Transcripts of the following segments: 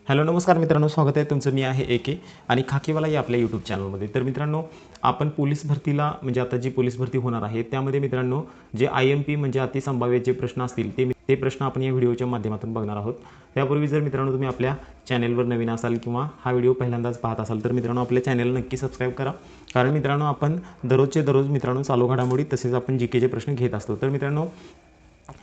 Hello नमस्कार मित्रांनो, स्वागत आहे तुमचं. मी आहे एके आणि खाकीवाला या आपल्या यूट्यूब चॅनलमध्ये. तर मित्रांनो, आपण पोलीस भरतीला म्हणजे आता जी पोलीस भरती होणार आहे त्यामध्ये मित्रांनो जे IMP म्हणजे अतिसंभाव्य जे प्रश्न असतील ते प्रश्न आपण या व्हिडिओच्या माध्यमातून बघणार आहोत. त्यापूर्वी जर मित्रांनो तुम्ही आपल्या चॅनलवर नवीन असाल किंवा हा व्हिडिओ पहिल्यांदाच पाहत असाल तर मित्रांनो आपल्या चॅनलला नक्की सबस्क्राईब करा. कारण मित्रांनो आपण दररोजचे दररोज मित्रांनो चालू घडामोडी तसेच आपण GKचे प्रश्न घेत असतो. तर मित्रांनो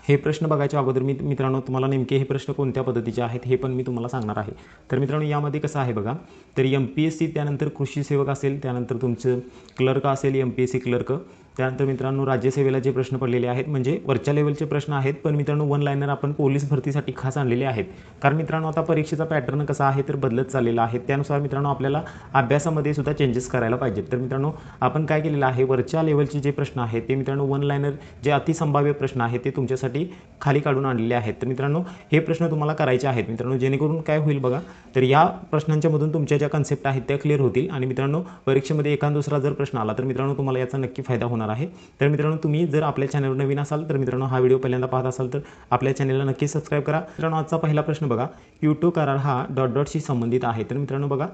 हे प्रश्न बघायच्या अगोदर मित्रांनो तुम्हाला नेमके हे प्रश्न कोणत्या पद्धतीचे आहेत हे पण मी तुम्हाला सांगणार आहे. तर मित्रांनो यामध्ये कसं आहे बघा, तर MPSC त्यानंतर कृषी सेवक असेल, त्यानंतर तुमचं क्लर्क असेल MPSC क्लर्क, त्यानंतर मित्रांनो राज्यसेवेला जे प्रश्न पडलेले आहेत म्हणजे वरच्या लेवलचे प्रश्न आहेत. पण मित्रांनो वन लाईनर आपण पोलीस भरतीसाठी खास आणलेले आहेत. कारण मित्रांनो आता परीक्षेचा पॅटर्न कसा आहे तर बदलत चाललेला आहे. त्यानुसार मित्रांनो आपल्याला अभ्यासामध्ये सुद्धा चेंजेस करायला पाहिजेत. तर मित्रांनो आपण काय केलेलं आहे, वरच्या लेवलचे जे प्रश्न आहेत ते मित्रांनो वन लाईनर जे अतिसंभाव्य प्रश्न आहेत ते तुमच्यासाठी खाली काढून आणलेले आहेत. तर मित्रांनो हे प्रश्न तुम्हाला करायचे आहेत मित्रांनो, जेणेकरून काय होईल बघा, तर या प्रश्नांच्या मधून तुमच्या ज्या कन्सेप्ट आहेत त्या क्लिअर होतील आणि मित्रांनो परीक्षेमध्ये एखादा दुसरा जर प्रश्न आला तर मित्रांनो तुम्हाला याचा नक्की फायदा होणार आहे. तर मित्रांनो तुम्ही जर आपल्या चॅनलवर नवीन असाल तर मित्रांनो हा व्हिडिओ पहिल्यांदा पाहत असाल तर आपल्या चॅनलला नक्की सबस्क्राईब करा. मित्रांनो आजचा पहिला प्रश्न बघा, Kyoto करार हा डॉटशी संबंधित आहे. तर मित्रांनो बघा,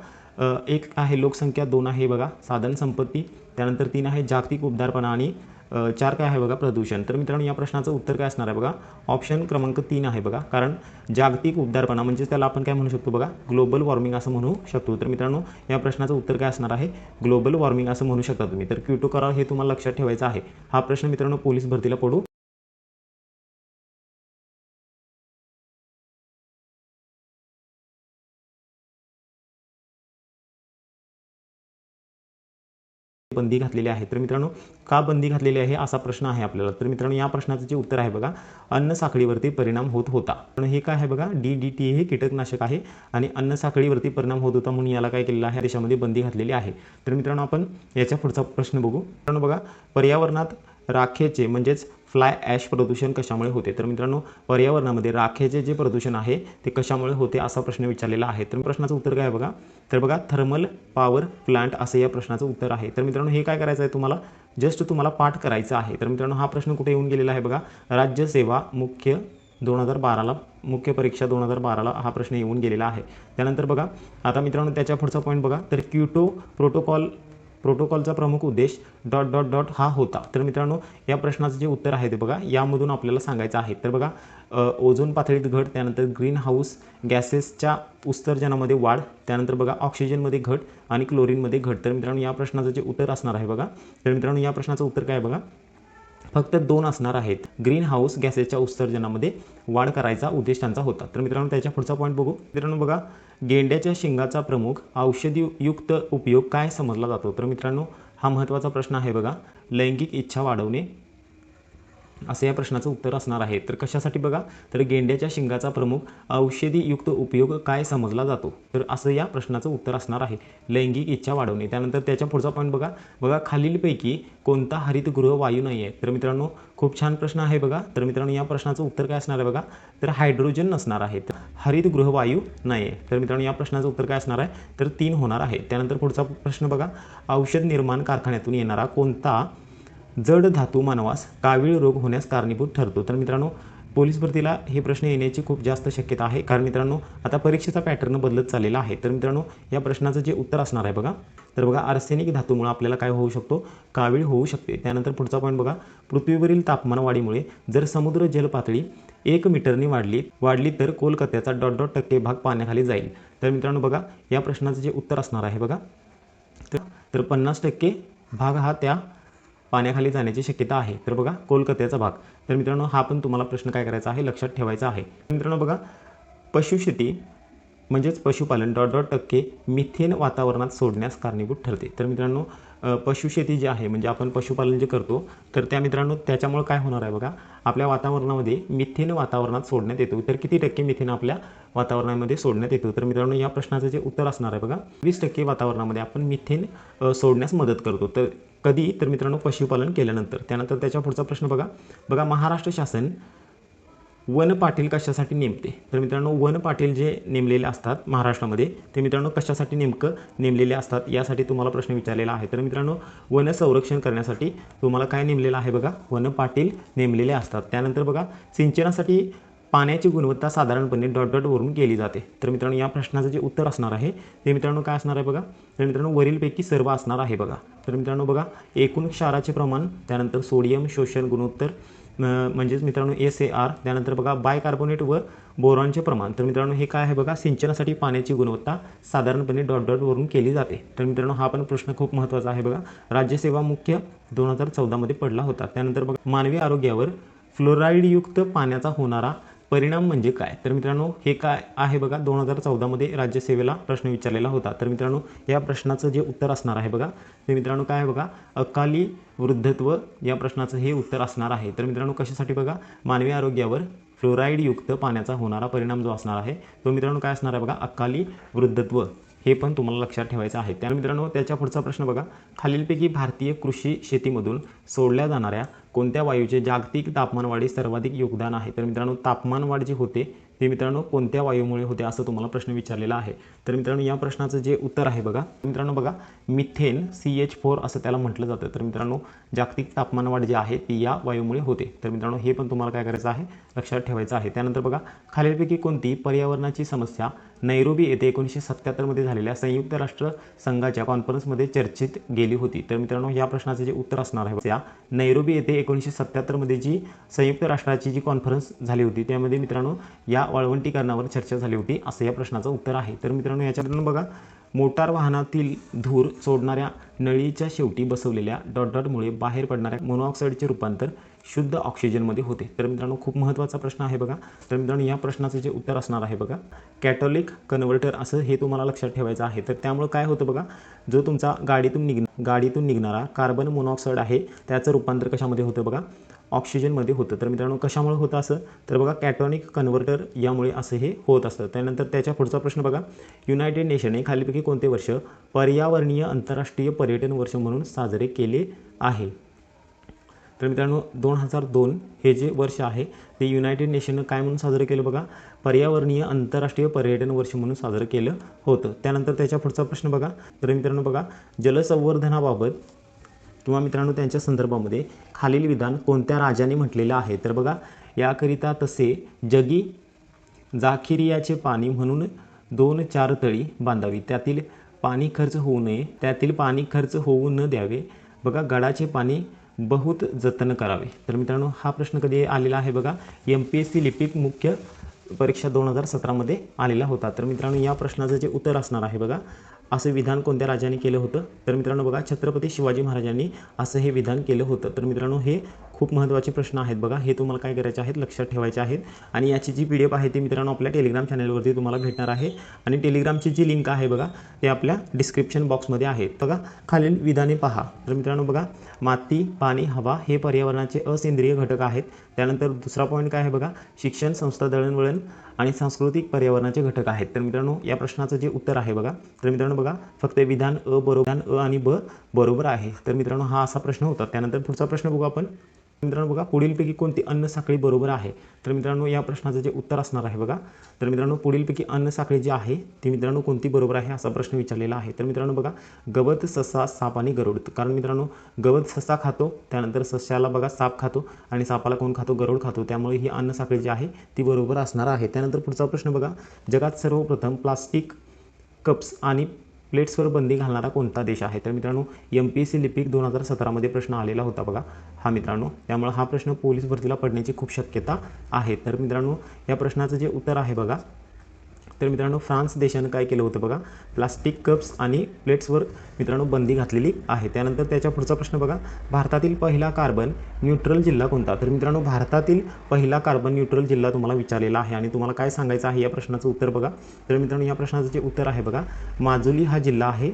एक आहे लोकसंख्या, 2 आहे बघा साधन संपत्ती, त्यानंतर 3 आहे जागतिक उबदारपणा आणि 4 काय आहे बघा प्रदूषण. तर मित्रांनो या प्रश्नाचं उत्तर काय असणार आहे बघा, ऑप्शन क्रमांक 3 आहे बघा. कारण जागतिक उबदारपणा म्हणजे त्याला आपण काय म्हणू शकतो बघा, ग्लोबल वॉर्मिंग असं म्हणू शकतो. तर मित्रांनो या प्रश्नाचं उत्तर काय असणार आहे, ग्लोबल वॉर्मिंग असं म्हणू शकता तुम्ही. तर क्योटो करार हे तुम्हाला लक्षात ठेवायचं आहे. हा प्रश्न मित्रांनो पोलीस भरतीला पडू बंदी घातलेली आहे. तर मित्रांनो का बंदी घातलेली आहे असा प्रश्न आहे आपल्याला. तर मित्रांनो या प्रश्नाचं जे उत्तर आहे बघा, अन्न साखळीवरती परिणाम होत होता. पण हे काय आहे बघा, DDT हे कीटकनाशक आहे आणि अन्न साखळीवरती परिणाम होत होता म्हणून याला काय केलेलं आहे, देशामध्ये बंदी घातलेली आहे. तर मित्रांनो आपण याच्या पुढचा प्रश्न बघू. मित्रांनो बघा, पर्यावरणात राखेचे म्हणजेच फ्लाय ॲश प्रदूषण कशामुळे होते. तर मित्रांनो पर्यावरणामध्ये राखेचे जे प्रदूषण आहे ते कशामुळे होते असा प्रश्न विचारलेला आहे. तर प्रश्नाचं उत्तर काय आहे बघा, तर बघा थर्मल पॉवर प्लांट असं या प्रश्नाचं उत्तर आहे. तर मित्रांनो हे काय करायचं आहे, तुम्हाला जस्ट तुम्हाला पाठ करायचं आहे. तर मित्रांनो हा प्रश्न कुठे येऊन गेलेला आहे बघा, राज्यसेवा मुख्य 2012ला, मुख्य परीक्षा 2012ला हा प्रश्न येऊन गेलेला आहे. त्यानंतर बघा आता मित्रांनो त्याच्या पुढचा पॉईंट बघा, तर क्योटो प्रोटोकॉलचा प्रमुख उद्देश हा होता. तर मित्रांनो या प्रश्नाचं जे उत्तर आहे ते बघा यामधून आपल्याला सांगायचं आहे. तर बघा ओझोन पातळीत घट, त्यानंतर ग्रीन हाऊस गॅसेसच्या उत्सर्जनामध्ये वाढ, त्यानंतर बघा ऑक्सिजनमध्ये घट आणि क्लोरीनमध्ये घट. तर मित्रांनो या प्रश्नाचं जे उत्तर असणार आहे बघा, तर मित्रांनो या प्रश्नाचं उत्तर काय आहे बघा, फक्त 2 असणार आहेत. ग्रीन हाऊस गॅसेसच्या उत्सर्जनामध्ये वाढ करायचा उद्देश त्यांचा होता. तर मित्रांनो त्याच्या पुढचा पॉईंट बघू. मित्रांनो बघा, गेंड्याच्या शिंगाचा प्रमुख औषधीयुक्त उपयोग काय समजला जातो. तर मित्रांनो हा महत्त्वाचा प्रश्न आहे बघा, लैंगिक इच्छा वाढवणे असं या प्रश्नाचं उत्तर असणार आहे. तर कशासाठी बघा, तर गेंड्याच्या शिंगाचा प्रमुख औषधीयुक्त उपयोग काय समजला जातो. तर असं या प्रश्नाचं उत्तर असणार आहे, लैंगिक इच्छा वाढवणे. त्यानंतर त्याच्या पुढचा पॉईंट बघा, खालीलपैकी कोणता हरितगृह वायू नाही आहे. तर मित्रांनो खूप छान प्रश्न आहे बघा. तर मित्रांनो या प्रश्नाचं उत्तर काय असणार आहे बघा, तर हायड्रोजन नसणार आहे, तर हरितगृह वायू नाही आहे. तर मित्रांनो या प्रश्नाचं उत्तर काय असणार आहे, तर 3 होणार आहे. त्यानंतर पुढचा प्रश्न बघा, औषध निर्माण कारखान्यातून येणारा कोणता जड धातू मानवास कावीळ रोग होण्यास कारणीभूत ठरतो. तर मित्रांनो पोलीस भरतीला हे प्रश्न येण्याची खूप जास्त शक्यता आहे. कारण मित्रांनो आता परीक्षेचा पॅटर्न बदलत चाललेला आहे. तर मित्रांनो या प्रश्नाचं जे उत्तर असणार आहे बघा, तर बघा आर्सेनिक धातूमुळे आपल्याला काय होऊ शकतो, कावीळ होऊ शकते. त्यानंतर पुढचा पॉईंट बघा, पृथ्वीवरील तापमान वाढीमुळे जर समुद्र जलपातळी 1 मीटरनी वाढली तर कोलकात्याचा टक्के भाग पाण्याखाली जाईल. तर मित्रांनो बघा या प्रश्नाचं जे उत्तर असणार आहे बघा, तर 50% भाग हा त्या पाण्याखाली जाण्याची शक्यता आहे. तर बघा कोलकात्याचा भाग. तर मित्रांनो हा पण तुम्हाला प्रश्न काय करायचा आहे, लक्षात ठेवायचा आहे. मित्रांनो बघा, पशुशेती म्हणजेच पशुपालन टक्के मिथेन वातावरणात सोडण्यास कारणीभूत ठरते. तर मित्रांनो पशुशेती जी आहे म्हणजे आपण पशुपालन जे करतो तर त्या मित्रांनो त्याच्यामुळे काय होणार आहे बघा, आपल्या वातावरणामध्ये मिथेन वातावरणात सोडण्यात येतो. तर किती टक्के मिथेन आपल्या वातावरणामध्ये सोडण्यात येतो. तर मित्रांनो या प्रश्नाचं जे उत्तर असणार आहे बघा, 20% वातावरणामध्ये आपण मिथेन सोडण्यास मदत करतो. तर कधी, तर मित्रांनो पशुपालन केल्यानंतर. त्यानंतर त्याच्या पुढचा प्रश्न बघा, महाराष्ट्र शासन वन पाटील कशासाठी नेमते. तर मित्रांनो वन पाटील जे नेमलेले असतात महाराष्ट्रामध्ये ते मित्रांनो कशासाठी नेमकं नेमलेले असतात यासाठी तुम्हाला प्रश्न विचारलेला आहे. तर मित्रांनो वन संरक्षण करण्यासाठी तुम्हाला काय नेमलेलं आहे बघा, वन पाटील नेमलेले असतात. त्यानंतर बघा, सिंचनासाठी पाण्याची गुणवत्ता साधारणपणे डॉट डॉट वरून केली जाते. तर मित्रांनो या प्रश्नाचं जे उत्तर असणार आहे ते मित्रांनो काय असणार आहे बघा. तर मित्रांनो वरीलपैकी सर्व असणार आहे बघा. तर मित्रांनो बघा, एकूण क्षाराचे प्रमाण, त्यानंतर सोडियम शोषण गुणोत्तर म्हणजेच मित्रांनो SAR, त्यानंतर बघा बायकार्बोनेट व बोरॉनचे प्रमाण. तर मित्रांनो हे काय आहे बघा, सिंचनासाठी पाण्याची गुणवत्ता साधारणपणे डॉट डॉट वरून केली जाते. तर मित्रांनो हा पण प्रश्न खूप महत्त्वाचा आहे बघा. राज्यसेवा मुख्य 2014 मध्ये पडला होता. त्यानंतर बघा, मानवी आरोग्यावर फ्लोराईडयुक्त पाण्याचा होणारा परिणाम म्हणजे काय. तर मित्रांनो हे काय आहे बघा, 2014 मध्ये राज्यसेवेला प्रश्न विचारलेला होता. तर मित्रांनो या प्रश्नाचं जे उत्तर असणार आहे बघा, ते मित्रांनो काय आहे बघा, अकाली वृद्धत्व या प्रश्नाचं हे उत्तर असणार आहे. तर मित्रांनो कशासाठी बघा, मानवी आरोग्यावर फ्लोराईडयुक्त पाण्याचा होणारा परिणाम जो असणार आहे तो मित्रांनो काय असणार आहे बघा, अकाली वृद्धत्व. हे पण तुम्हाला लक्षात ठेवायचं आहे. त्या मित्रांनो त्याच्या पुढचा प्रश्न बघा, खालीलपैकी भारतीय कृषी शेतीमधून सोडल्या जाणाऱ्या कोणत्या वायूचे जागतिक तापमानवाढीस सर्वाधिक योगदान आहे. तर मित्रांनो तापमानवाढ जी होते ते मित्रांनो कोणत्या वायूमुळे होते असं तुम्हाला प्रश्न विचारलेला आहे. तर मित्रांनो या प्रश्नाचं जे उत्तर आहे बघा, मित्रांनो बघा, मिथेन CH4 असं त्याला म्हटलं जातं. तर मित्रांनो जागतिक तापमानवाढ जी आहे ती या वायूमुळे होते. तर मित्रांनो हे पण तुम्हाला काय करायचं आहे, लक्षात ठेवायचं आहे. त्यानंतर बघा, खालीलपैकी कोणती पर्यावरणाची समस्या नैरोबी येथे 1977 मध्ये झालेल्या संयुक्त राष्ट्र संघाच्या कॉन्फरन्समध्ये चर्चेत गेली होती. तर मित्रांनो या प्रश्नाचे जे उत्तर असणार आहे, त्या नैरोबी येथे 1977 मध्ये जी संयुक्त राष्ट्राची जी कॉन्फरन्स झाली होती त्यामध्ये मित्रांनो या वाळवंटीकरणावर चर्चा झाली होती असं या प्रश्नाचं उत्तर आहे. तर मित्रांनो याच्यातून बघा, मोटार वाहनातील धूर सोडणाऱ्या नळीच्या शेवटी बसवलेल्या डॉट डॉटमुळे बाहेर पडणाऱ्या मोनॉक्साईडचे रूपांतर शुद्ध ऑक्सिजनमध्ये होते. तर मित्रांनो खूप महत्त्वाचा प्रश्न आहे बघा. तर मित्रांनो या प्रश्नाचं जे उत्तर असणार आहे बघा, कॅटोलिक कन्व्हर्टर असं हे तुम्हाला लक्षात ठेवायचं आहे. तर त्यामुळे काय होतं बघा, जो तुमचा गाडीतून निघणारा कार्बन मोनॉक्साईड आहे त्याचं रूपांतर कशामध्ये होतं बघा, ऑक्सिजनमध्ये होतं. तर मित्रांनो कशामुळे होतं असं, तर बघा कॅटोनिक कन्व्हर्टर यामुळे असं हे होत असतं. त्यानंतर त्याच्या पुढचा प्रश्न बघा, युनायटेड नेशनने खालीलपैकी कोणते वर्ष पर्यावरणीय आंतरराष्ट्रीय पर्यटन वर्ष म्हणून साजरे केले आहे. तर मित्रांनो 2002 हे जे वर्ष आहे ते युनायटेड नेशननं काय म्हणून साजरं केलं बघा, पर्यावरणीय आंतरराष्ट्रीय पर्यटन वर्ष म्हणून साजरं केलं होतं. त्यानंतर त्याच्या पुढचा प्रश्न बघा, तर मित्रांनो बघा, जलसंवर्धनाबाबत किंवा मित्रांनो त्यांच्या संदर्भामध्ये खालील विधान कोणत्या राजाने म्हटलेलं आहे. तर बघा, याकरिता तसे जगी जाखिरियाचे पाणी म्हणून 2-4 तळी बांधावी, त्यातील पाणी खर्च होऊ न द्यावे, बघा गडाचे पाणी बहुत जतन करावे. तर मित्रांनो हा प्रश्न कधी आलेला आहे बघा, MPSC लिपिक मुख्य परीक्षा 2017 मध्ये आलेला होता. तर मित्रांनो या प्रश्नाचं जे उत्तर असणार आहे बघा, असं विधान कोणत्या राजाने केलं होतं. तर मित्रांनो बघा, छत्रपती शिवाजी महाराजांनी असं हे विधान केलं होतं. तर मित्रांनो हे खूप महत्त्वाचे प्रश्न आहेत बघा, हे तुम्हाला काय करायचे आहेत, लक्षात ठेवायचे आहेत. आणि याची जी PDF आहे ती मित्रांनो आपल्या टेलिग्राम चॅनलवरती तुम्हाला भेटणार आहे. आणि टेलिग्रामची जी लिंक आहे बघा ते आपल्या डिस्क्रिप्शन बॉक्समध्ये आहे. बघा खालील विधाने पहा. तर मित्रांनो बघा, माती, पाणी, हवा हे पर्यावरणाचे असेंद्रिय घटक आहेत. त्यानंतर दुसरा पॉईंट काय आहे बघा, शिक्षण, संस्था, दळणवळण आणि सांस्कृतिक पर्यावरणाचे घटक आहेत. तर मित्रांनो या प्रश्नाचं जे उत्तर आहे बघा, तर मित्रांनो बघा फक्त विधान अ आणि ब बरोबर आहे. तर मित्रांनो हा असा प्रश्न होता. त्यानंतर पुढचा प्रश्न बघू आपण. मित्रांनो बघा, पुढीलपैकी कोणती अन्न साखळी बरोबर आहे. तर मित्रांनो या प्रश्नाचं जे उत्तर असणार आहे बघा, तर मित्रांनो पुढीलपैकी अन्न साखळी जी आहे ती मित्रांनो कोणती बरोबर आहे असा प्रश्न विचारलेला आहे. तर मित्रांनो बघा, गवत, ससा, साप आणि गरुड. कारण मित्रांनो गवत ससा खातो, त्यानंतर सस्याला बघा साप खातो आणि सापाला कोण खातो, गरुड खातो. त्यामुळे ही अन्न साखळी जी आहे ती बरोबर असणार आहे. त्यानंतर पुढचा प्रश्न बघा, जगात सर्वप्रथम प्लास्टिक कप्स आणि प्लेट्सवर बंदी घालणारा कोणता देश आहे. तर मित्रांनो MPSC लिपिक 2017 मध्ये प्रश्न आलेला होता बघा हा मित्रांनो, त्यामुळे हा प्रश्न पोलीस भरतीला पडण्याची खूप शक्यता आहे. तर मित्रांनो या प्रश्नाचं जे उत्तर आहे बघा, तर मित्रांनो फ्रान्स देशानं काय केलं होतं बघा, प्लास्टिक कप्स आणि प्लेट्सवर मित्रांनो बंदी घातलेली आहे. त्यानंतर त्याच्या पुढचा प्रश्न बघा, भारतातील पहिला कार्बन न्यूट्रल जिल्हा कोणता. तर मित्रांनो भारतातील पहिला कार्बन न्यूट्रल जिल्हा तुम्हाला विचारलेला आहे आणि तुम्हाला काय सांगायचं आहे या प्रश्नाचं उत्तर बघा. तर मित्रांनो या प्रश्नाचं जे उत्तर आहे बघा, माजुली हा जिल्हा आहे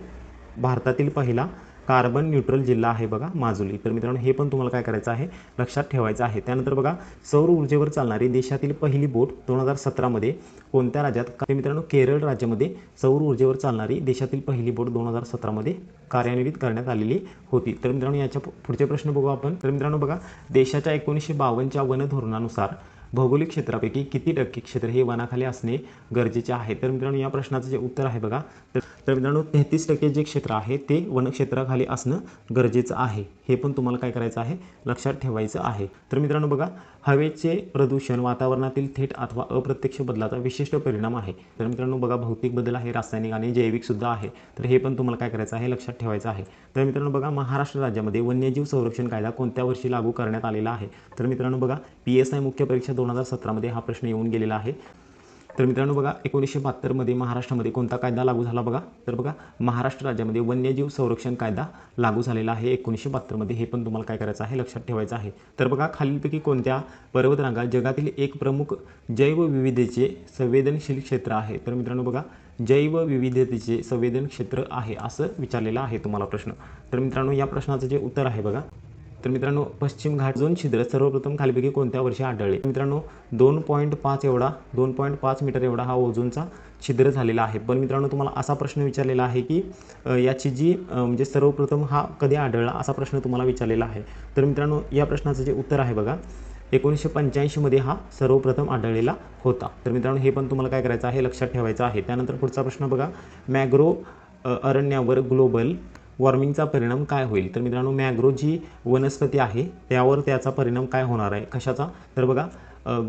भारतातील पहिला कार्बन न्यूट्रल जिल्हा आहे बघा माजुली. तर मित्रांनो हे पण तुम्हाला काय करायचं आहे, लक्षात ठेवायचं आहे. त्यानंतर बघा, सौर ऊर्जेवर चालणारी देशातील पहिली बोट 2017 मध्ये कोणत्या राज्यात. तर मित्रांनो केरळ राज्यामध्ये सौर ऊर्जेवर चालणारी देशातील पहिली बोट 2017 मध्ये कार्यान्वित करण्यात आलेली होती. तर मित्रांनो याच्या पुढचे प्रश्न बघू आपण. तर मित्रांनो बघा, देशाच्या 1952च्या वन धोरणानुसार भौगोलिक क्षेत्रापैकी किती टक्के क्षेत्र हे वनाखाली असणे गरजेचे आहे. तर मित्रांनो या प्रश्नाचं जे उत्तर आहे बघा, तर मित्रांनो 33% जे क्षेत्र आहे ते वनक्षेत्राखाली असणं गरजेचं आहे. हे पण तुम्हाला काय करायचं आहे, लक्षात ठेवायचं आहे. तर मित्रांनो बघा, हवेचे प्रदूषण वातावरणातील थेट अथवा अप्रत्यक्ष बदलाचा विशिष्ट परिणाम आहे. तर मित्रांनो बघा, भौतिक बदल आहे, रासायनिक आणि जैविक सुद्धा आहे. तर हे पण तुम्हाला काय करायचं आहे, लक्षात ठेवायचं आहे. तर मित्रांनो बघा, महाराष्ट्र राज्यामध्ये वन्यजीव संरक्षण कायदा कोणत्या वर्षी लागू करण्यात आलेला आहे? तर मित्रांनो बघा, PSI मुख्य परीक्षा 2017 हा प्रश्न येऊन गेलेला आहे. तर मित्रांनो बघा, 1972 महाराष्ट्रामध्ये कोणता कायदा लागू झाला बघा? तर बघा, महाराष्ट्र राज्यामध्ये वन्यजीव संरक्षण कायदा लागू झालेला आहे 1972. हे पण तुम्हाला काय करायचं आहे, लक्षात ठेवायचं आहे. तर बघा, खालीलपैकी कोणत्या पर्वतरांगा जगातील एक प्रमुख जैवविविधतेचे संवेदनशील क्षेत्र आहे? तर मित्रांनो बघा, जैवविविधतेचे संवेदन क्षेत्र आहे असं विचारलेलं आहे तुम्हाला प्रश्न. तर मित्रांनो या प्रश्नाचं जे उत्तर आहे बघा, तर मित्रांनो पश्चिम घाट झोन छिद्र सर्वप्रथम खालीपैकी कोणत्या वर्षी आढळले? मित्रांनो 2.5 मीटर एवढा हा ओझोनचा छिद्र झालेला आहे. पण मित्रांनो तुम्हाला असा प्रश्न विचारलेला आहे की याची जी म्हणजे सर्वप्रथम हा कधी आढळला असा प्रश्न तुम्हाला विचारलेला आहे. तर मित्रांनो या प्रश्नाचं जे उत्तर आहे बघा, 1985 हा सर्वप्रथम आढळलेला होता. तर मित्रांनो हे पण तुम्हाला काय करायचं आहे, लक्षात ठेवायचं आहे. त्यानंतर पुढचा प्रश्न बघा, मॅंग्रोव्ह अरण्यावर ग्लोबल वॉर्मिंगचा परिणाम काय होईल? तर मित्रांनो मॅंग्रोव्ह जी वनस्पती आहे त्यावर त्याचा परिणाम काय होणार आहे, कशाचा? तर बघा,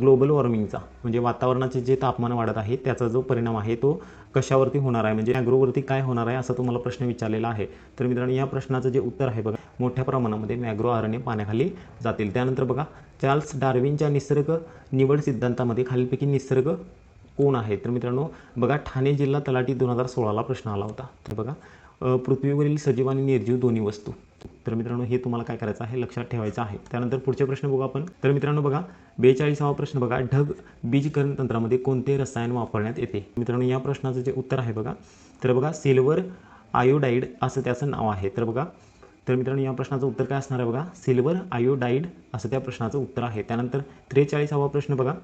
ग्लोबल वॉर्मिंगचा म्हणजे वातावरणाचे जे तापमान वाढत आहे त्याचा जो परिणाम आहे तो कशावरती होणार आहे, म्हणजे मॅंग्रोव्हवरती काय होणार आहे असा तुम्हाला प्रश्न विचारलेला आहे. तर मित्रांनो या प्रश्नाचं जे उत्तर आहे बघा, मोठ्या प्रमाणामध्ये मॅंग्रोव्ह अरण्ये पाण्याखाली जातील. त्यानंतर बघा, चार्ल्स डार्विनच्या निसर्ग निवड सिद्धांतामध्ये खालीलपैकी निसर्ग कोण आहे? तर मित्रांनो बघा, ठाणे जिल्हा तलाठी 2016 प्रश्न आला होता. तर बघा, पृथ्वीवरील सजीव आणि निर्जीव दोन्ही वस्तू. तर मित्रांनो हे तुम्हाला काय करायचं आहे, लक्षात ठेवायचं आहे. त्यानंतर पुढचे प्रश्न बघू आपण. तर मित्रांनो बघा, 42वा प्रश्न बघा, ढग बीजकरण तंत्रामध्ये कोणते रसायन वापरण्यात येते? मित्रांनो या प्रश्नाचं जे उत्तर आहे बघा, तर बघा सिल्वर आयोडाईड असं त्याचं नाव आहे. तर बघा, तर मित्रांनो या प्रश्नाचं उत्तर काय असणार आहे बघा, सिल्वर आयोडाईड असं त्या प्रश्नाचं उत्तर आहे. त्यानंतर 43वा प्रश्न बघा,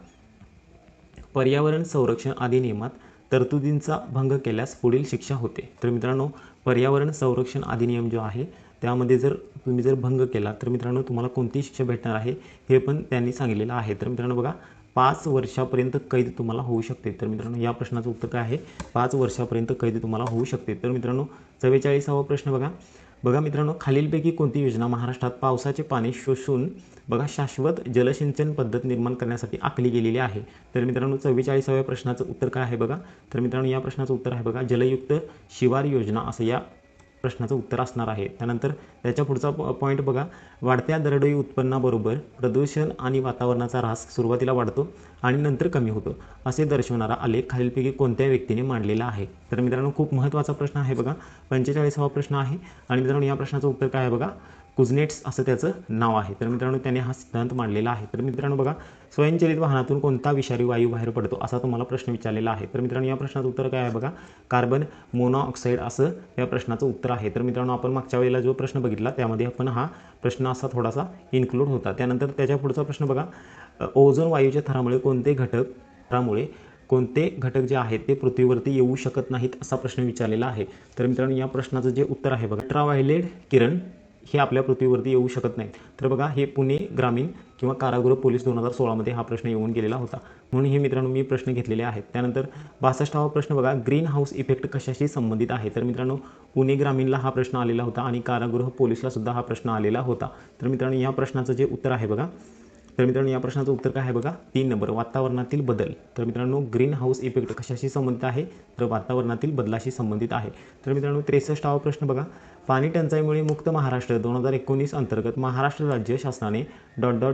पर्यावरण संरक्षण अधिनियमात तरतुदींचा भंग केल्यास पुढील शिक्षा होते. तर मित्रांनो पर्यावरण संरक्षण अधिनियम जो आहे त्यामध्ये जर तुम्ही जर भंग केला तर मित्रांनो तुम्हाला कोणती शिक्षा भेटणार आहे हे पण त्यांनी सांगितलेलं आहे. तर मित्रांनो बघा, 5 वर्षापर्यंत कैद तुम्हाला होऊ शकते. तर मित्रांनो या प्रश्नाचं उत्तर काय आहे, 5 वर्षापर्यंत कैद तुम्हाला होऊ शकते. तर मित्रांनो 44वा प्रश्न बघा, मित्रांनो खालीलपैकी कोणती योजना महाराष्ट्रात पावसाचे पाणी शोषून बघा शाश्वत जलसिंचन पद्धत निर्माण करण्यासाठी आखली गेलेली आहे? तर मित्रांनो 44व्या प्रश्नाचं उत्तर काय आहे बघा, तर मित्रांनो या प्रश्नाचं उत्तर आहे बघा, जलयुक्त शिवार योजना असं या प्रश्नाचं उत्तर असणार आहे. त्यानंतर त्याच्या पुढचा पॉईंट बघा, वाढत्या दरडोई उत्पन्नाबरोबर प्रदूषण आणि वातावरणाचा ऱ्हास सुरुवातीला वाढतो आणि नंतर कमी होतो असे दर्शवणारा आलेख खालीलपैकी कोणत्या व्यक्तीने मांडलेला आहे? तर मित्रांनो खूप महत्त्वाचा प्रश्न आहे बघा, 45वा प्रश्न आहे. आणि मित्रांनो या प्रश्नाचं उत्तर काय आहे बघा, कुझनेट्स असं त्याचं नाव आहे. तर मित्रांनो त्याने हा सिद्धांत मांडलेला आहे. तर मित्रांनो बघा, स्वयंचलित वाहनातून कोणता विषारी वायू बाहेर पडतो असा तुम्हाला प्रश्न विचारलेला आहे? तर मित्रांनो या प्रश्नाचं उत्तर काय आहे बघा, कार्बन मोनॉक्साईड असं या प्रश्नाचं उत्तर आहे. तर मित्रांनो आपण मागच्या वेळेला जो प्रश्न बघितला त्यामध्ये आपण हा प्रश्न असा थोडासा इन्क्लूड होता. त्यानंतर त्याच्या पुढचा प्रश्न बघा, ओझोन वायूच्या थरामुळे कोणते घटक जे आहेत ते पृथ्वीवरती येऊ शकत नाहीत असा प्रश्न विचारलेला आहे? तर मित्रांनो या प्रश्नाचं जे उत्तर आहे बघा, अल्ट्राव्हायोलेट किरण हे आपल्या पृथ्वीवरती येऊ शकत नाहीत. तर बघा, हे पुणे ग्रामीण किंवा कारागृह पोलीस 2016 हा प्रश्न येऊन गेलेला होता, म्हणून हे मित्रांनो मी प्रश्न घेतलेले आहेत. त्यानंतर 62वा प्रश्न बघा, ग्रीन हाऊस इफेक्ट कशाशी संबंधित आहे? तर मित्रांनो पुणे ग्रामीणला हा प्रश्न आलेला होता आणि कारागृह पोलीसला सुद्धा हा प्रश्न आलेला होता. तर मित्रांनो या प्रश्नाचं जे उत्तर आहे बघा, तर मित्रांनो या प्रश्नाचं उत्तर काय आहे बघा, 3 नंबर, वातावरणातील बदल. तर मित्रांनो ग्रीन हाऊस इफेक्ट कशाशी संबंधित आहे? तर वातावरणातील बदलाशी संबंधित आहे. तर मित्रांनो 63वा प्रश्न बघा, पाणी टंचाईमुळे मुक्त महाराष्ट्र 2019 अंतर्गत महाराष्ट्र राज्य शासनाने ...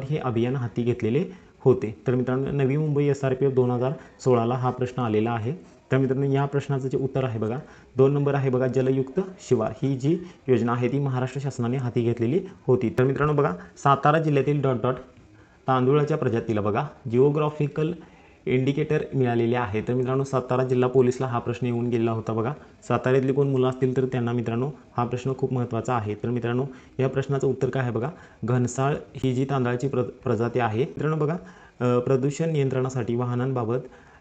हे अभियान हाती घेतलेले होते. तर मित्रांनो नवी मुंबई SRPF 2016 हा प्रश्न आलेला आहे. तर मित्रांनो या प्रश्नाचं जे उत्तर आहे बघा, 2 नंबर आहे बघा, जलयुक्त शिवार ही जी योजना आहे ती महाराष्ट्र शासनाने हाती घेतलेली होती. तर मित्रांनो बघा, सातारा जिल्ह्यातील ... तांदूळाच्या प्रजातीला बघा जिओग्राफिकल इंडिकेटर मिळालेले आहे. तर मित्रांनो सातारा जिल्हा पोलीसला हा प्रश्न येऊन गेलेला होता बघा. साताऱ्यातली कोण मुलं असतील तर त्यांना मित्रांनो हा प्रश्न खूप महत्त्वाचा आहे. तर मित्रांनो या प्रश्नाचं उत्तर काय आहे बघा, घनसाळ ही जी तांदळाची प्रजाती आहे. मित्रांनो बघा, प्रदूषण नियंत्रणासाठी वाहनांबाबत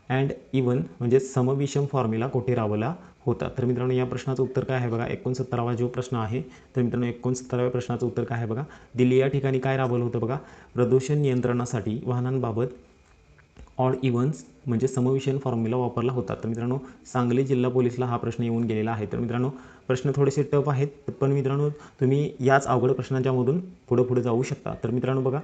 अँड इवन म्हणजे समविषम फॉर्म्युला कोठे राबवला होता? तर मित्रांनो या प्रश्नाचं उत्तर काय आहे बघा, 69वा जो प्रश्न आहे. तर मित्रांनो 69व्या प्रश्नाचं उत्तर काय आहे बघा, दिल्ली या ठिकाणी काय राबवलं होतं बघा, प्रदूषण नियंत्रणासाठी वाहनांबाबत ऑड इव्हन्स म्हणजे समविषम फॉर्म्युला वापरला होता. तर मित्रांनो सांगली जिल्हा पोलीसला हा प्रश्न येऊन गेलेला आहे. तर मित्रांनो प्रश्न थोडेसे टफ आहेत, पण मित्रांनो तुम्ही याच अवघड प्रश्नांच्यामधून पुढे जाऊ शकता. तर मित्रांनो बघा,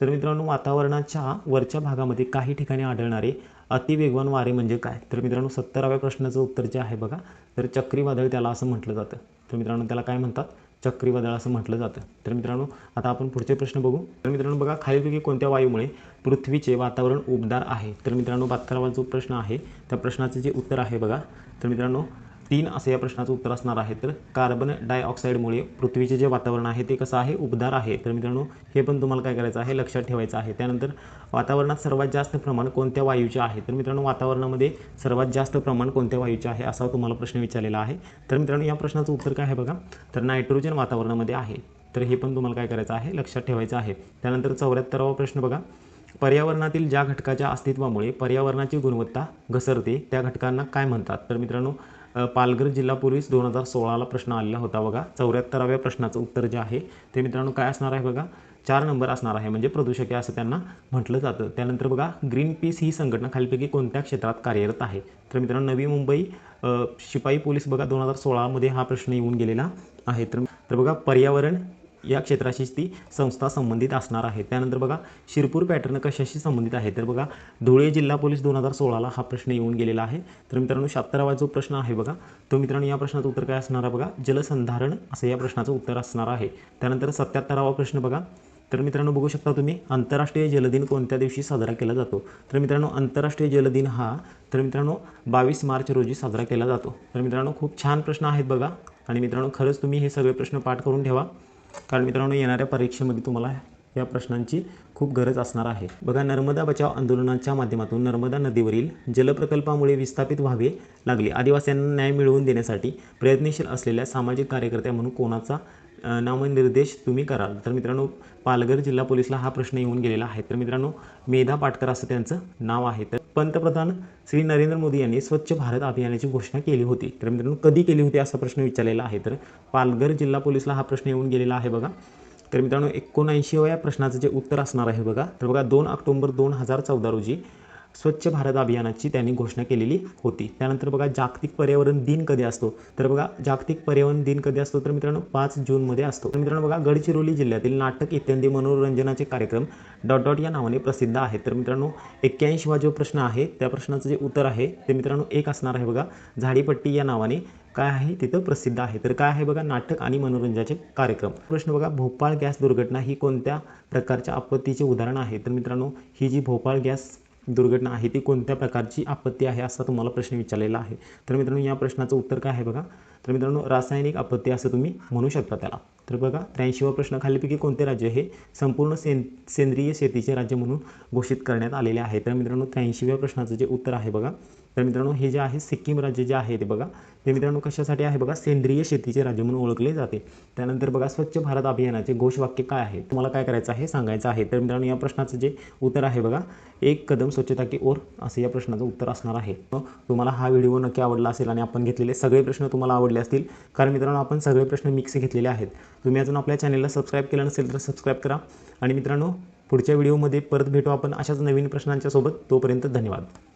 तर मित्रांनो वातावरणाच्या वरच्या भागामध्ये काही ठिकाणी आढळणारे अतिवेगवान वारे म्हणजे काय? तर मित्रांनो 70व्या प्रश्नाचं उत्तर जे आहे बघा, तर चक्रीवादळ त्याला असं म्हटलं जातं. तर मित्रांनो त्याला काय म्हणतात? चक्रीवादळ असं म्हटलं जातं. तर मित्रांनो आता आपण पुढचे प्रश्न बघू. तर मित्रांनो बघा, खालीलपैकी कोणत्या वायूमुळे पृथ्वीचे वातावरण उबदार आहे? तर मित्रांनो 72वा जो प्रश्न आहे त्या प्रश्नाचे जे उत्तर आहे बघा, तर मित्रांनो 3 असं या प्रश्नाचं उत्तर असणार आहे. तर कार्बन डायऑक्साईडमुळे पृथ्वीचे जे वातावरण आहे ते कसं आहे? उबदार आहे. तर मित्रांनो हे पण तुम्हाला काय करायचं आहे? लक्षात ठेवायचं आहे. त्यानंतर वातावरणात सर्वात जास्त प्रमाण कोणत्या वायूचे आहे? तर मित्रांनो वातावरणामध्ये सर्वात जास्त प्रमाण कोणत्या वायूचे आहे असा तुम्हाला प्रश्न विचारलेला आहे. तर मित्रांनो या प्रश्नाचं उत्तर काय आहे बघा, तर नायट्रोजन वातावरणामध्ये आहे. तर हे पण तुम्हाला काय करायचं आहे? लक्षात ठेवायचं आहे. त्यानंतर 74वा प्रश्न बघा, पर्यावरणातील ज्या घटकाच्या अस्तित्वामुळे पर्यावरणाची गुणवत्ता घसरते त्या घटकांना काय म्हणतात? तर मित्रांनो पालघर जिल्हा पोलीस 2016ला प्रश्न आलेला होता बघा. 74व्या प्रश्नाचं उत्तर जे आहे ते मित्रांनो काय असणार आहे बघा, 4 नंबर असणार आहे, म्हणजे प्रदूषके असं त्यांना म्हटलं जातं. त्यानंतर बघा, ग्रीन पीस ही संघटना खालीलपैकी कोणत्या क्षेत्रात कार्यरत आहे? तर मित्रांनो नवी मुंबई शिपाई पोलीस बघा 2016मध्ये हा प्रश्न येऊन गेलेला आहे. तर बघा पर्यावरण या क्षेत्राशी ती संस्था संबंधित असणार आहे. त्यानंतर बघा, शिरपूर पॅटर्न कशाशी संबंधित आहे? तर बघा धुळे जिल्हा पोलीस 2016ला हा प्रश्न येऊन गेलेला आहे. तर मित्रांनो 76वा जो प्रश्न आहे बघा, तो मित्रांनो या प्रश्नाचं उत्तर काय असणार आहे बघा, जलसंधारण असं या प्रश्नाचं उत्तर असणार आहे. त्यानंतर 77वा प्रश्न बघा, तर मित्रांनो बघू शकता तुम्ही, आंतरराष्ट्रीय जलदिन कोणत्या दिवशी साजरा केला जातो? तर मित्रांनो आंतरराष्ट्रीय जलदिन हा तर मित्रांनो 22 मार्च रोजी साजरा केला जातो. तर मित्रांनो खूप छान प्रश्न आहेत बघा, आणि मित्रांनो खरंच तुम्ही हे सगळे प्रश्न पाठ करून ठेवा, कारण मित्रांनो येणाऱ्या परीक्षेमध्ये तुम्हाला या प्रश्नांची खूप गरज असणार आहे. बघा, नर्मदा बचाव आंदोलनाच्या माध्यमातून नर्मदा नदीवरील जलप्रकल्पामुळे विस्थापित व्हावे लागले आदिवासींना न्याय मिळवून देण्यासाठी प्रयत्नशील असलेल्या सामाजिक कार्यकर्त्या म्हणून कोणाचा नामनिर्देश तुम्ही कराल? तर मित्रांनो पालघर जिल्हा पोलीसला हा प्रश्न येऊन गेलेला आहे. तर मित्रांनो मेधा पाटकर असं त्यांचं नाव आहे. तर पंतप्रधान श्री नरेंद्र मोदी यांनी स्वच्छ भारत अभियानाची घोषणा केली होती. तर मित्रांनो कधी केली होती असा प्रश्न विचारलेला आहे. तर पालघर जिल्हा पोलीसला हा प्रश्न येऊन गेलेला आहे बघा. तर मित्रांनो 79व्या प्रश्नाचं जे उत्तर असणार आहे बघा, तर बघा 2 ऑक्टोबर 2014 रोजी स्वच्छ भारत अभियानाची त्यांनी घोषणा केलेली होती. त्यानंतर बघा, जागतिक पर्यावरण दिन कधी असतो? तर बघा जागतिक पर्यावरण दिन कधी असतो? तर मित्रांनो 5 जूनमध्ये असतो. तर मित्रांनो बघा, गडचिरोली जिल्ह्यातील नाटक इत्यादी मनोरंजनाचे कार्यक्रम ... या नावाने प्रसिद्ध आहेत. तर मित्रांनो 81वा जो प्रश्न आहे त्या प्रश्नाचं जे उत्तर आहे ते मित्रांनो एक असणार आहे बघा, झाडीपट्टी या नावाने काय आहे तिथं प्रसिद्ध आहे. तर काय आहे बघा, नाटक आणि मनोरंजनाचे कार्यक्रम. प्रश्न बघा, भोपाळ गॅस दुर्घटना ही कोणत्या प्रकारच्या आपत्तीचे उदाहरण आहे? तर मित्रांनो ही जी भोपाळ गॅस दुर्घटना आहे ती कोणत्या प्रकारची आपत्ती आहे असा तुम्हाला प्रश्न विचारलेला आहे. तर मित्रांनो या प्रश्नाचं उत्तर काय आहे बघा, तर मित्रांनो रासायनिक आपत्ती असं तुम्ही म्हणू शकता त्याला. तर बघा 83वा प्रश्न, खालीलपैकी कोणते राज्य हे संपूर्ण सेंद्रिय शेतीचे राज्य म्हणून घोषित करण्यात आलेले आहे? तर मित्रांनो 83व्या प्रश्नाचं जे उत्तर आहे बघा, तर मित्रांनो हे जे आहे सिक्कीम राज्य जे आहे ते बघा, ते मित्रांनो कशासाठी आहे बघा, सेंद्रिय शेतीचे राज्य म्हणून ओळखले जाते. त्यानंतर बघा, स्वच्छ भारत अभियानाचे घोषवाक्य काय आहे? तुम्हाला काय करायचं आहे? सांगायचं आहे. तर मित्रांनो या प्रश्नाचं जे उत्तर आहे बघा, एक कदम स्वच्छता की ओर असं या प्रश्नाचं उत्तर असणार आहे. तुम्हाला हा व्हिडिओ नक्की आवडला असेल आणि आपण घेतलेले सगळे प्रश्न तुम्हाला आवडले असतील, कारण मित्रांनो आपण सगळे प्रश्न मिक्स घेतलेले आहेत. तुम्ही अजून आपल्या चॅनलला सबस्क्राईब केलं नसेल तर सबस्क्राईब करा. आणि मित्रांनो पुढच्या व्हिडिओमध्ये परत भेटू आपण अशाच नवीन प्रश्नांच्या सोबत. तोपर्यंत धन्यवाद.